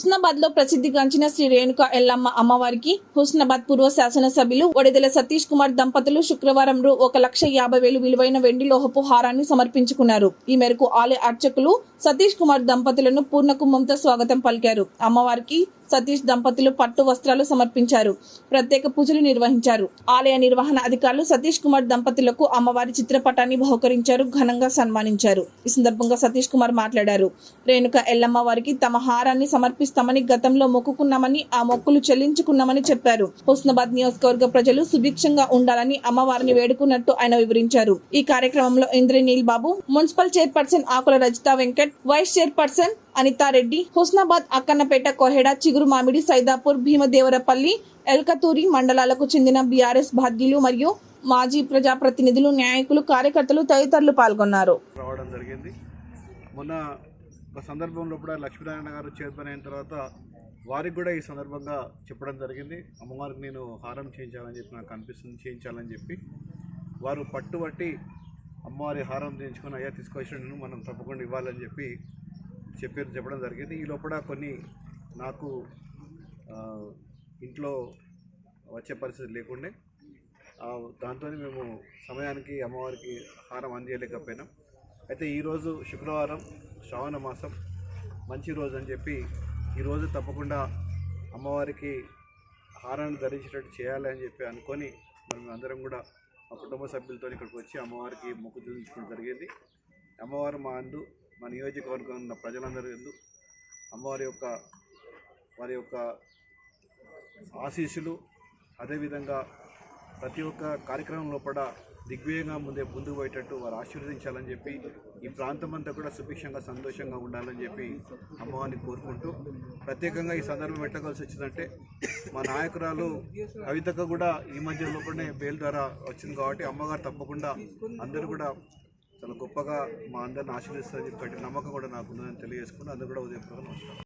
హుస్నాబాద్ లో ప్రసిద్ధిగాంచిన శ్రీ రేణుక ఎల్లమ్మ అమ్మవారికి హుస్నాబాద్ పూర్వ శాసనసభ్యులు ఒడిదెల సతీష్ కుమార్ దంపతులు శుక్రవారం రూ 1,50,000 విలువైన వెండి లోహపు హారాన్ని సమర్పించుకున్నారు. ఈ మేరకు ఆలయ అర్చకులు సతీష్ కుమార్ దంపతులను పూర్ణ కుంభంతో స్వాగతం పలికారు. అమ్మవారికి సతీష్ దంపతులు పట్టు వస్త్రాలు సమర్పించారు. ప్రత్యేక పూజలు నిర్వహించారు. ఆలయ నిర్వహణ అధికారులు సతీష్ కుమార్ దంపతులకు అమ్మవారి చిత్రపటాన్ని బహుకరించారు, ఘనంగా సన్మానించారు. ఈ సందర్భంగా సతీష్ కుమార్ మాట్లాడారు. రేణుక ఎల్లమ్మ వారికి తమ హారాన్ని సమర్పిస్తామని గతంలో మొక్కుకున్నామని, ఆ మొక్కులు చెల్లించుకున్నామని చెప్పారు. హుస్నాబాద్ నియోజకవర్గ ప్రజలు సుభిక్షంగా ఉండాలని అమ్మవారిని వేడుకున్నట్టు ఆయన వివరించారు. ఈ కార్యక్రమంలో ఇంద్రనీల్ బాబు, మున్సిపల్ చైర్పర్సన్ ఆకుల రజితా వెంకట్, వైస్ చైర్పర్సన్ అనితారెడ్డి, హుస్నాబాద్, అక్కన్నపేట, కొహెడ, చిగురు మామిడి, సైదాపూర్, భీమదేవరపల్లి, ఎల్కతూరి మండలాలకు చెందిన బీఆర్ఎస్ బాధ్యులు మరియు మాజీ ప్రజాప్రతినిధులు, నాయకులు, కార్యకర్తలు తదితరులు పాల్గొన్నారు. రావడం జరిగింది. మొన్న ఒక సందర్భంలో కూడా లక్ష్మీనారాయణ గారు చైర్మన్ అయిన తర్వాత వారికి కూడా ఈ సందర్భంగా చెప్పడం జరిగింది. అమ్మవారికి నేను హారం చేయించాలని చెప్పి నాకు అనిపిస్తుంది, చేయించాలని చెప్పి వారు పట్టుబట్టి అమ్మవారి హారం చేయించుకొని అయ్యా తీసుకొచ్చిన మనం తప్పకుండా ఇవ్వాలని చెప్పడం జరిగింది. ఈ లోపల కొన్ని నాకు ఇంట్లో వచ్చే పరిస్థితి లేకుండే, దాంతో మేము సమయానికి అమ్మవారికి హారం అందించలేకపోయినాం. అయితే ఈరోజు శుక్రవారం, శ్రావణ మాసం, మంచి రోజు అని చెప్పి ఈరోజు తప్పకుండా అమ్మవారికి హారాన్ని ధరించేటట్టు చేయాలి అని చెప్పి అనుకొని మనం అందరం కూడా మా కుటుంబ సభ్యులతో ఇక్కడికి వచ్చి అమ్మవారికి మొక్కు చూపించుకోవడం జరిగింది. అమ్మవారు మా నియోజకవర్గం ఉన్న ప్రజలందరూ వారి యొక్క ఆశీస్సులు, అదేవిధంగా ప్రతి ఒక్క కార్యక్రమం లోపల దిగ్విజయంగా ముందుకు పోయేటట్టు వారు ఆశీర్వదించాలని చెప్పి, ఈ ప్రాంతం అంతా కూడా సుభిక్షంగా సంతోషంగా ఉండాలని చెప్పి అమ్మవారిని కోరుకుంటూ, ప్రత్యేకంగా ఈ సందర్భం పెట్టవలసి వచ్చిందంటే మా నాయకురాలు కవితకు కూడా ఈ మధ్య లోపలనే బెయిల్ ద్వారా వచ్చింది కాబట్టి అమ్మగారు తప్పకుండా అందరూ కూడా చాలా గొప్పగా మా అందరిని ఆశీర్వదిస్తారని చెప్పి నమ్మకం కూడా నాకు ఉందని తెలియజేసుకుని అందరూ కూడా ఉదయపూర్వక నమస్కారం.